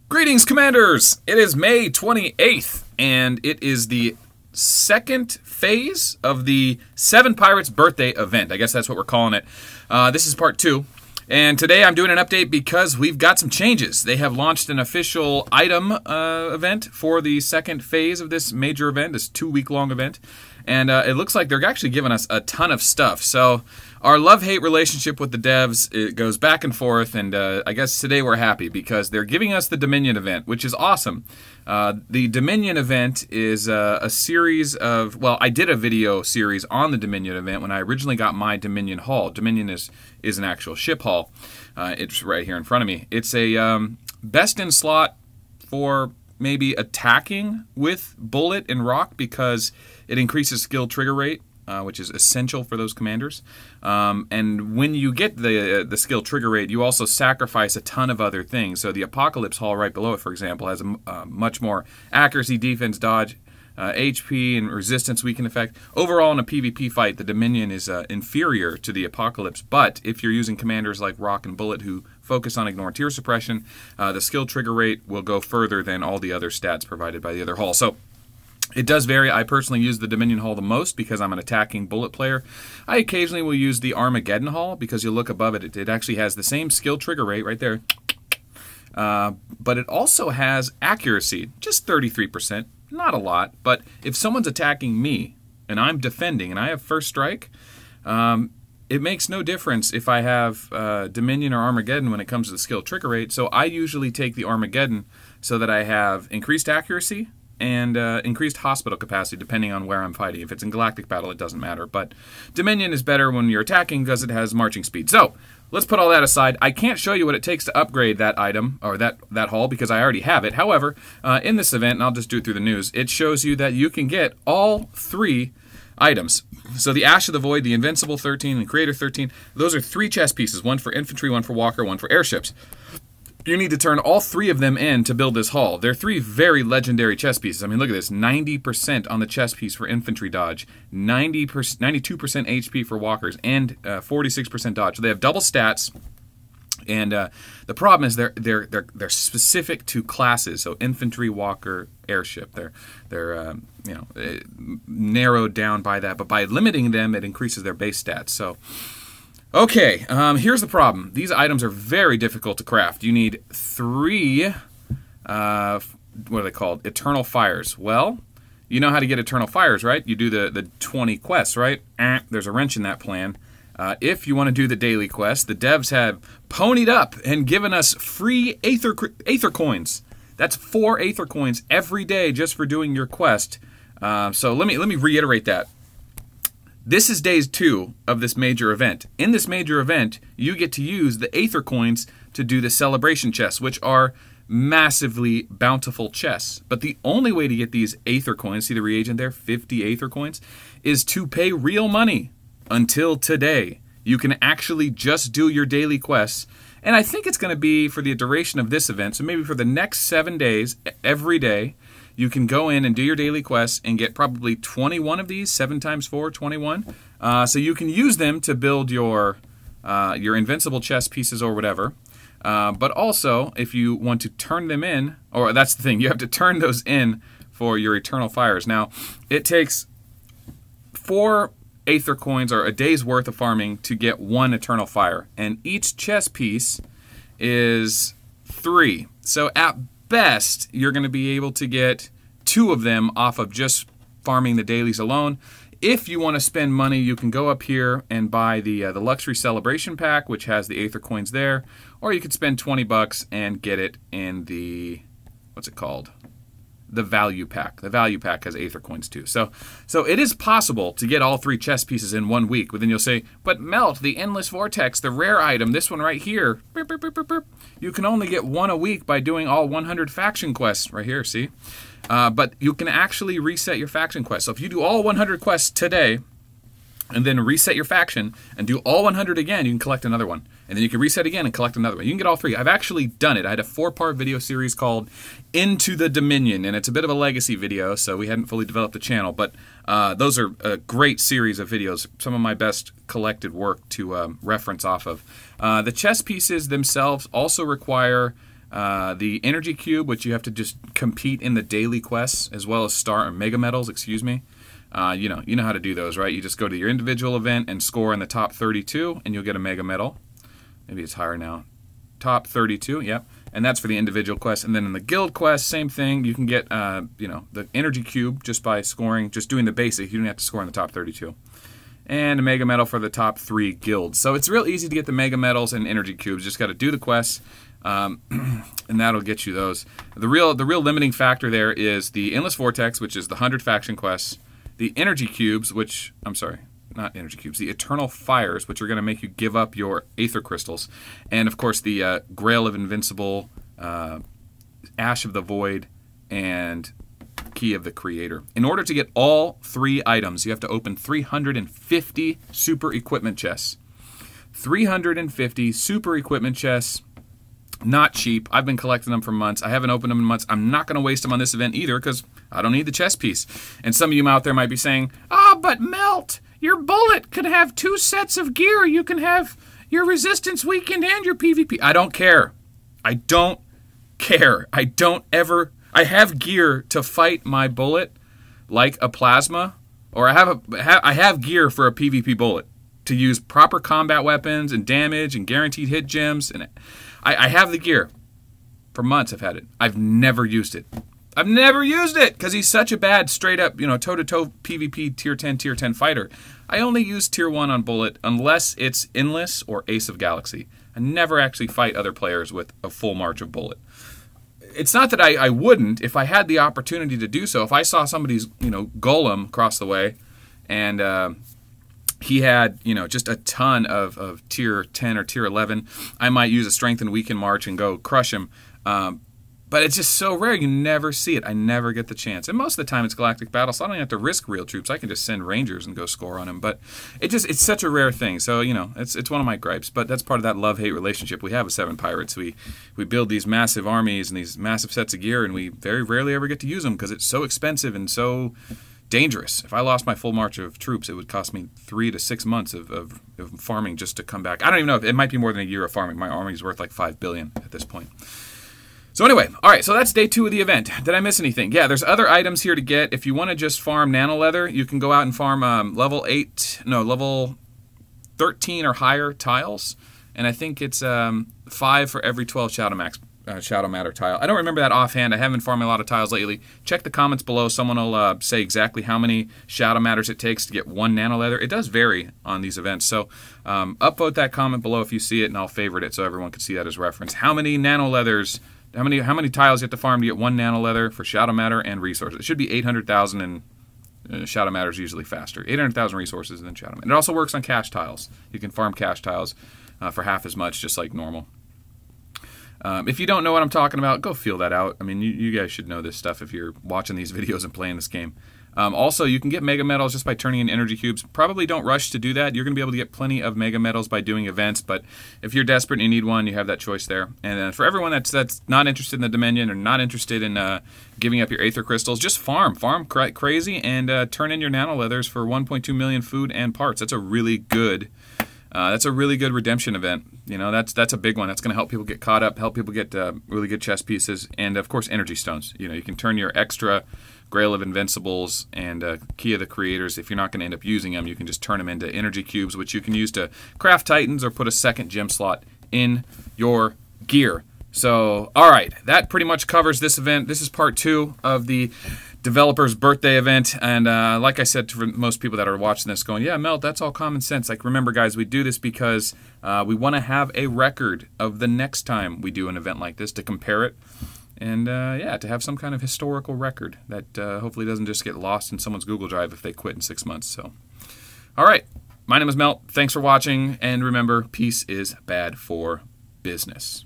Greetings, Commanders! It is May 28th, and it is the second phase of the 7Pirates birthday event. I guess that's what we're calling it. This is part 2. And today I'm doing an update because we've got some changes. They have launched an official item event for the second phase of this major event, this 2-week-long event. And it looks like they're actually giving us a ton of stuff. So our love-hate relationship with the devs, it goes back and forth, and I guess today we're happy because they're giving us the Dominion event, which is awesome. The Dominion event is a series of, well, I did a video series on the Dominion event when I originally got my Dominion haul. Dominion is an actual ship haul. It's right here in front of me. It's a best in slot for maybe attacking with bullet and rock because it increases skill trigger rate, which is essential for those commanders. And when you get the skill trigger rate, you also sacrifice a ton of other things. So the Apocalypse Hall right below it, for example, has a much more accuracy, defense, dodge, HP, and resistance weaken effect. Overall, in a PvP fight, the Dominion is inferior to the Apocalypse. But if you're using commanders like Rock and Bullet who focus on ignore tier suppression, the skill trigger rate will go further than all the other stats provided by the other hull. So it does vary. I personally use the Dominion Hull the most because I'm an attacking bullet player. I occasionally will use the Armageddon Hull because you look above it, it actually has the same skill trigger rate right there. But it also has accuracy, just 33%, not a lot. But if someone's attacking me and I'm defending and I have first strike, it makes no difference if I have Dominion or Armageddon when it comes to the skill trigger rate. So I usually take the Armageddon so that I have increased accuracy and increased hospital capacity depending on where I'm fighting. If it's in galactic battle, it doesn't matter. But Dominion is better when you're attacking because it has marching speed. So let's put all that aside. I can't show you what it takes to upgrade that item or that hull because I already have it. However, in this event, and I'll just do it through the news, it shows you that you can get all 3 items. So the Ash of the Void, the Invincible 13, and Creator 13, those are 3 chest pieces, one for infantry, one for walker, one for airships. You need to turn all 3 of them in to build this hull. They're 3 very legendary chess pieces. I mean, look at this. 90% on the chess piece for infantry dodge, 92% HP for walkers, and 46% dodge. So they have double stats. And the problem is they're specific to classes. So infantry, walker, airship. They're narrowed down by that. But by limiting them, it increases their base stats. So okay, here's the problem. These items are very difficult to craft. You need 3, what are they called? Eternal Fires. Well, you know how to get Eternal Fires, right? You do the 20 quests, right? There's a wrench in that plan. If you want to do the daily quest, the devs have ponied up and given us free Aether coins. That's 4 Aether coins every day just for doing your quest. So let me reiterate that. This is days 2 of this major event. In this major event, you get to use the Aether coins to do the celebration chests, which are massively bountiful chests. But the only way to get these Aether coins, see the reagent there, 50 Aether coins, is to pay real money. Until today, you can actually just do your daily quests. And I think it's going to be for the duration of this event, so maybe for the next 7 days, every day, you can go in and do your daily quests and get probably 21 of these, 7 times 4, 21. So you can use them to build your invincible chess pieces or whatever. But also, if you want to turn them in, or that's the thing, you have to turn those in for your Eternal Fires. Now, it takes 4 Aether coins or a day's worth of farming to get 1 Eternal Fire. And each chess piece is 3. So at best, you're going to be able to get 2 of them off of just farming the dailies alone. If you want to spend money, you can go up here and buy the Luxury Celebration Pack, which has the Aether coins there. Or you could spend 20 bucks and get it in the, what's it called? The Value Pack. The Value Pack has Aether coins too. So it is possible to get all 3 chess pieces in 1 week. But then you'll say, but Melt, the Endless Vortex, the rare item, this one right here, burp, burp, burp, burp, burp. You can only get 1 a week by doing all 100 faction quests right here, see? But you can actually reset your faction quests. So if you do all 100 quests today, and then reset your faction and do all 100 again, you can collect another one. And then you can reset again and collect another one. You can get all 3. I've actually done it. I had a 4-part video series called Into the Dominion, and it's a bit of a legacy video, so we hadn't fully developed the channel. But those are a great series of videos, some of my best collected work to reference off of. The chess pieces themselves also require the energy cube, which you have to just compete in the daily quests, as well as star or mega medals, excuse me. You know how to do those, right? You just go to your individual event and score in the top 32, and you'll get a mega medal. Maybe it's higher now. Top 32, yep. And that's for the individual quest. And then in the guild quest, same thing. You can get, the energy cube just by scoring, just doing the basic. You don't have to score in the top 32. And a mega medal for the top 3 guilds. So it's real easy to get the mega medals and energy cubes. Just got to do the quests, and that'll get you those. The real limiting factor there is the Endless Vortex, which is the 100 faction quests. The energy cubes, which, I'm sorry, not energy cubes, the Eternal Fires, which are going to make you give up your Aether Crystals. And, of course, the Grail of Invincible, Ash of the Void, and Key of the Creator. In order to get all 3 items, you have to open 350 super equipment chests. 350 super equipment chests. Not cheap. I've been collecting them for months. I haven't opened them in months. I'm not going to waste them on this event either because I don't need the chest piece. And some of you out there might be saying, but Melt, your bullet could have 2 sets of gear. You can have your resistance weakened and your PvP. I don't care. I don't care. I have gear to fight my bullet like a plasma, or I have gear for a PvP bullet to use proper combat weapons and damage and guaranteed hit gems. And I have the gear. For months I've had it. I've never used it. I've never used it because he's such a bad straight up, toe-to-toe PvP tier 10 fighter. I only use tier 1 on bullet unless it's Endless or Ace of Galaxy. I never actually fight other players with a full march of bullet. It's not that I wouldn't if I had the opportunity to do so. If I saw somebody's, golem across the way and he had, just a ton of tier 10 or tier 11, I might use a strength and weaken march and go crush him. But it's just so rare. You never see it. I never get the chance. And most of the time it's Galactic Battle, so I don't even have to risk real troops. I can just send Rangers and go score on him. But it's such a rare thing. So, it's one of my gripes. But that's part of that love-hate relationship we have with 7Pirates. We build these massive armies and these massive sets of gear, and we very rarely ever get to use them because it's so expensive and so dangerous. If I lost my full march of troops, it would cost me 3 to 6 months of farming just to come back. I don't even know. It might be more than a year of farming. My army's worth like $5 billion at this point. So anyway, all right, so that's day 2 of the event. Did I miss anything? Yeah, there's other items here to get. If you want to just farm nano leather, you can go out and farm level 13 or higher tiles. And I think it's 5 for every 12 Shadow Matter tile. I don't remember that offhand. I haven't been farming a lot of tiles lately. Check the comments below. Someone will say exactly how many Shadow Matters it takes to get 1 nano leather. It does vary on these events. So upvote that comment below if you see it, and I'll favorite it so everyone can see that as reference. How many nano leathers... How many tiles you have to farm to get 1 nano leather for Shadow Matter and resources? It should be 800,000, and Shadow Matter is usually faster. 800,000 resources and then Shadow Matter. It also works on cash tiles. You can farm cash tiles for half as much, just like normal. If you don't know what I'm talking about, go feel that out. I mean, you guys should know this stuff if you're watching these videos and playing this game. Also, you can get mega medals just by turning in energy cubes. Probably don't rush to do that. You're going to be able to get plenty of mega medals by doing events, but if you're desperate and you need one, you have that choice there. And then for everyone that's not interested in the Dominion or not interested in giving up your Aether Crystals, just farm crazy and turn in your nano leathers for 1.2 million food and parts. That's a really good redemption event. That's a big one. That's going to help people get caught up, help people get really good chest pieces, and of course energy stones. You can turn your extra Grail of Invincibles and Key of the Creators. If you're not going to end up using them, you can just turn them into energy cubes, which you can use to craft Titans or put a second gem slot in your gear. So, all right, that pretty much covers this event. This is part 2 of the developer's birthday event, and like I said to most people that are watching this going, yeah, Melt, that's all common sense. Like, remember, guys, we do this because we want to have a record of the next time we do an event like this to compare it. And, to have some kind of historical record that hopefully doesn't just get lost in someone's Google Drive if they quit in 6 months. So, all right. My name is Melt. Thanks for watching. And remember, peace is bad for business.